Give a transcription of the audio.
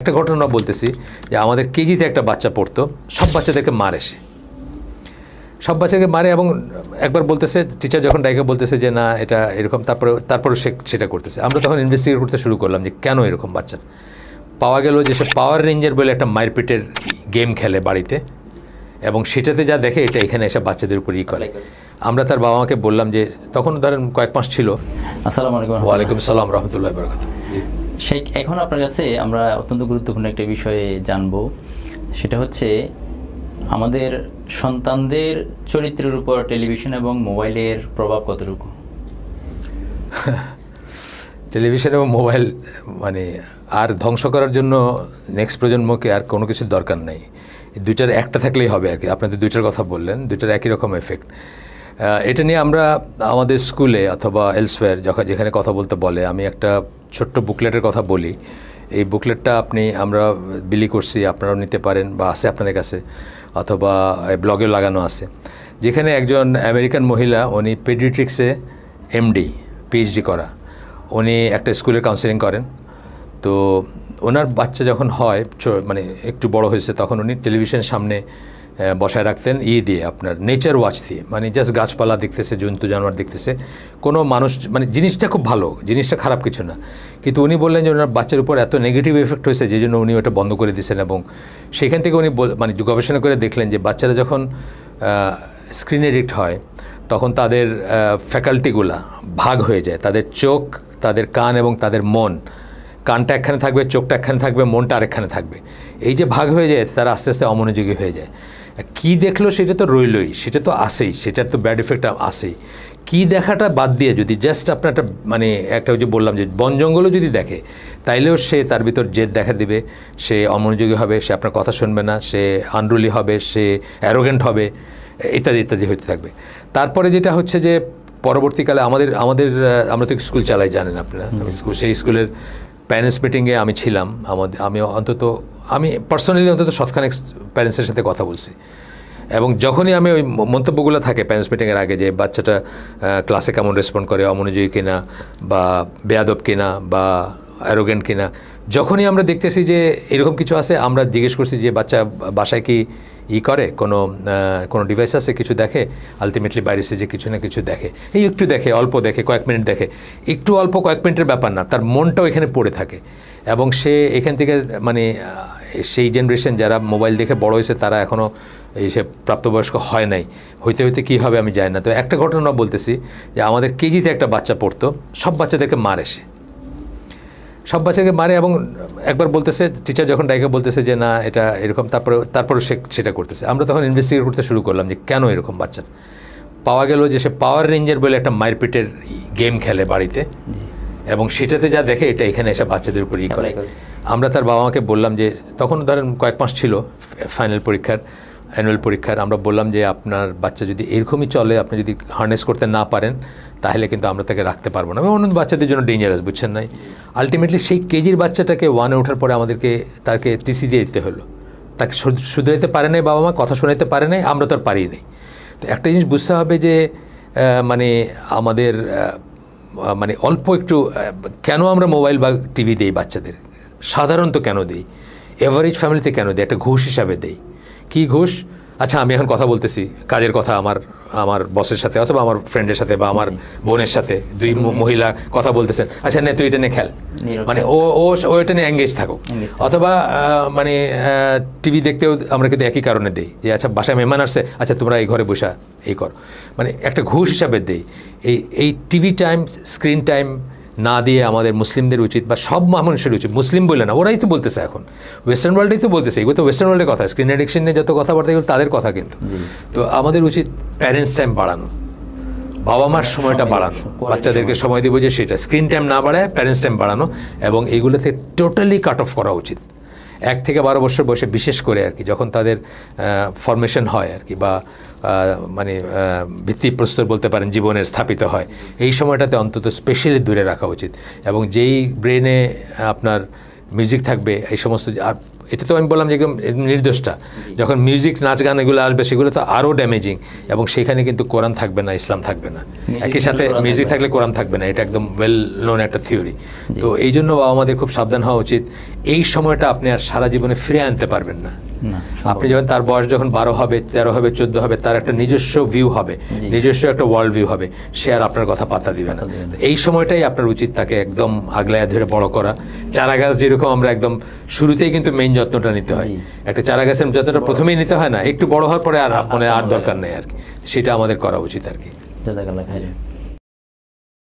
একটা ঘটনা বলতেছি যে আমাদের কেজিতে একটা বাচ্চা পড়তো, সব বাচ্চাদেরকে মারে, সব বাচ্চাকে মারে এবং একবার বলতেছে টিচার যখন ডাইকে বলতেছে যে না এটা এরকম, তারপরে সে সেটা করতেছে। আমরা তখন ইনভেস্টিগেট করতে শুরু করলাম যে কেন এরকম বাচ্চা পাওয়া গেল, যে সে পাওয়ার রেঞ্জার বলে একটা মারপিটের গেম খেলে বাড়িতে, এবং সেটাতে যা দেখে এটা এখানে এসে বাচ্চাদের উপর করে। আমরা তার বাবা মাকে বললাম যে তখন ধরেন কয়েক মাস ছিল। আসসালামু আলাইকুম। ওয়ালাইকুম আসসালাম রহমতুল্লাহ বরকাতুহু। শেখ, এখন আপনার কাছে আমরা অত্যন্ত গুরুত্বপূর্ণ একটা বিষয়ে জানবো, সেটা হচ্ছে আমাদের সন্তানদের চরিত্রের উপর টেলিভিশন এবং মোবাইলের প্রভাব কতটুকু? টেলিভিশন এবং মোবাইল মানে আর ধ্বংস করার জন্য নেক্সট প্রজন্মকে আর কোনো কিছুর দরকার নেই, দুইটার একটা থাকলেই হবে আর কি। আপনাদের দুইটার কথা বললেন, দুইটার একই রকম এফেক্ট। এটা নিয়ে আমরা আমাদের স্কুলে অথবা এলসওয়্যার যেখানে কথা বলতে বলে, আমি একটা ছোট্ট বুকলেটের কথা বলি। এই বুকলেটটা আমরা বিলি করছি, আপনারাও নিতে পারেন বা আছে আপনাদের কাছে, অথবা ব্লগেও লাগানো আছে, যেখানে একজন আমেরিকান মহিলা, উনি পেডিয়াট্রিক্সে এমডি পিএইচডি করা, উনি একটা স্কুলের কাউন্সিলিং করেন। তো ওনার বাচ্চা যখন হয় মানে একটু বড় হয়েছে, তখন উনি টেলিভিশন সামনে বসায় রাখতেন দিয়ে আপনার নেচার ওয়াচ দিয়ে, মানে জাস্ট গাছপালা দেখতেছে, জন্তু জানোয়ার দেখতেছে, কোনো মানুষ, মানে জিনিসটা খুব ভালো, জিনিসটা খারাপ কিছু না। কিন্তু উনি বললেন যে ওনার বাচ্চার উপর এত নেগেটিভ এফেক্ট হয়েছে, যে জন্য উনি ওটা বন্ধ করে দিয়েছেন। এবং সেখান থেকে উনি মানে গবেষণা করে দেখলেন যে বাচ্চারা যখন স্ক্রিন এডিক্ট হয়, তখন তাদের ফ্যাকাল্টিগুলা ভাগ হয়ে যায়, তাদের চোখ, তাদের কান এবং তাদের মন। কানটা একখানে থাকবে, চোখটা একখানে থাকবে, মনটা আরেকখানে থাকবে। এই যে ভাগ হয়ে যায়, তারা আস্তে আস্তে অমনোযোগী হয়ে যায়। কী দেখলো সেটা তো রইলই, সেটা তো আসেই, সেটার তো ব্যাড এফেক্ট আসেই। কী দেখাটা বাদ দিয়ে যদি জাস্ট আপনার একটা মানে একটা যে বললাম যে বন জঙ্গলও যদি দেখে, তাইলেও সে তার ভিতর জেদ দেখা দিবে, সে অমনোযোগী হবে, সে আপনার কথা শুনবে না, সে আনরুলি হবে, সে অ্যারোগেন্ট হবে, ইত্যাদি ইত্যাদি হতে থাকবে। তারপরে যেটা হচ্ছে যে পরবর্তীকালে আমরা তো স্কুল চালাই, জানেন আপনারা, সেই স্কুলের প্যারেন্টস মিটিংয়ে আমি ছিলাম। আমি পার্সোনালি অন্তত শতখানেক প্যারেন্টসের সাথে কথা বলছি, এবং যখনই আমি ওই মন্তব্যগুলো থাকে প্যারেন্টস মিটিংয়ের আগে, যে বাচ্চাটা ক্লাসে কেমন রেসপন্ড করে, অমনোযোগী কিনা বা বেয়াদব কিনা বা অ্যারোগেন্ট কিনা, যখনই আমরা দেখতেছি যে এরকম কিছু আছে, আমরা জিজ্ঞেস করছি যে বাচ্চা বাসায় কি করে, কোনো ডিভাইস আছে, কিছু দেখে, আলটিমেটলি বাইরে যে কিছু না কিছু দেখে, এই একটু দেখে, অল্প দেখে, কয়েক মিনিট দেখে, একটু অল্প কয়েক মিনিটের ব্যাপার না, তার মনটাও এখানে পড়ে থাকে। এবং সে এখান থেকে মানে সেই জেনারেশন যারা মোবাইল দেখে বড় হয়েছে, তারা এখনও সে প্রাপ্তবয়স্ক হয় নাই, হইতে কী হবে আমি জানি না। তো একটা ঘটনা বলতেছি যে আমাদের কেজিতে একটা বাচ্চা পড়তো, সব বাচ্চাদেরকে মারে, সব বাচ্চাকে মারে, এবং একবার বলতেছে টিচার যখন ডাইকে বলতেছে যে না এটা এরকম, তারপরে সে সেটা করতেছে। আমরা তখন ইনভেস্টিগেট করতে শুরু করলাম যে কেন এরকম বাচ্চা পাওয়া গেল, যে সে পাওয়ার রেঞ্জার বলে একটা মারপিটের গেম খেলে বাড়িতে, এবং সেটাতে যা দেখে এটা এখানে এসে বাচ্চাদের উপর করে। আমরা তার বাবা মাকে বললাম যে তখন ধরেন কয়েক মাস ছিল ফাইনাল পরীক্ষার, অ্যানুয়াল পরীক্ষার। আমরা বললাম যে আপনার বাচ্চা যদি এরকমই চলে, আপনি যদি হার্নেস করতে না পারেন, তাহলে কিন্তু আমরা তাকে রাখতে পারবো না, এবং অন্য বাচ্চাদের জন্য ডেঞ্জারাস, বুঝছেন নাই। আলটিমেটলি সেই কেজির বাচ্চাটাকে 1-এ ওঠার পরে তাকে টিসি দিয়ে দিতে হলো। তাকে শুধরাইতে পারে নাই বাবা মা, কথা শোনাইতে পারে নাই, আমরা তো আর পারি নাই। তো একটা জিনিস বুঝতে হবে যে মানে আমাদের মানে অল্প একটু কেন আমরা মোবাইল বা টিভি দিই বাচ্চাদের, সাধারণত কেন দিই, এভারেজ ফ্যামিলিতে কেন দিই, একটা ঘুষ হিসাবে দেই। কী ঘুষ? আচ্ছা, আমি এখন কথা বলতেছি, কাজের কথা, আমার বসের সাথে অথবা আমার ফ্রেন্ডের সাথে বা আমার বোনের সাথে, দুই মহিলা কথা বলতেছেন, আচ্ছা নে তুই এটা নিয়ে খেল, মানে ও এটা নিয়ে এঙ্গেজ থাকুক। অথবা মানে টিভি দেখতেও আমরা কিন্তু একই কারণে দিই, যে আচ্ছা বাসায় মেহমান আসছে, আচ্ছা তোমরা এই ঘরে বসা এই কর, মানে একটা ঘুষ হিসাবে দিই। এই টিভি টাইম, স্ক্রিন টাইম না দিয়ে আমাদের মুসলিমদের উচিত, বা সব মানুষের উচিত, মুসলিম বলে না, ওরাই তো বলতেছে, এখন ওয়েস্টার্ন ওয়ার্ল্ডেই তো বলতেছে, এগুলো তো ওয়েস্টার্ন ওয়ার্ল্ডের কথা, স্ক্রিন অ্যাডিকশন নিয়ে যত কথাবার্তা এগুলো তাদের কথা। কিন্তু তো আমাদের উচিত প্যারেন্টস টাইম বাড়ানো, বাবা মার সময়টা বাড়ানো, বাচ্চাদেরকে সময় দেবো যে সেটা স্ক্রিন টাইম না বাড়ায় প্যারেন্টস টাইম বাড়ানো, এবং এইগুলোতে টোটালি কাট অফ করা উচিত। 1 থেকে 12 বছর বয়সে বিশেষ করে আর কি, যখন তাদের ফরমেশন হয় আর কি, বা মানে ভিত্তিপ্রস্তর বলতে পারেন জীবনের স্থাপিত হয়, এই সময়টাতে অন্তত স্পেশালি দূরে রাখা উচিত। এবং যেই ব্রেনে আপনার মিউজিক থাকবে, এই সমস্ত। আর এটা তো আমি বললাম যে একদম নির্দোষটা, যখন মিউজিক নাচ গান এগুলো আসবে সেগুলো তো আরও ড্যামেজিং, এবং সেখানে কিন্তু কোরআন থাকবে না, ইসলাম থাকবে না। একই সাথে মিউজিক থাকলে কোরআন থাকবে না, এটা একদম ওয়েল নোন একটা থিওরি। তো এই জন্য আমাদের খুব সাবধান হওয়া উচিত। এই সময়টা আপনি আর সারা জীবনে ফিরে আনতে পারবেন না। আপনি যখন তার বয়স যখন 12 হবে, 13 হবে, 14 হবে, তার একটা নিজস্ব ভিউ হবে, নিজস্ব একটা ওয়ার্ল্ড ভিউ হবে, সে আর আপনার কথা পাত্তা দিবে না। এই সময়টাই আপনার উচিত তাকে একদম আগলায় ধরে বড় করা। চারা গাছ যেরকম আমরা একদম শুরুতেই কিন্তু মেইন যত্নটা নিতে হয়, একটা চারা গাছের যত্নটা প্রথমেই নিতে হয় না, একটু বড় হওয়ার পরে আর মানে আর দরকার নেই আর কি, সেটা আমাদের করা উচিত আর কি। জাযাকাল্লাহ খাইরান।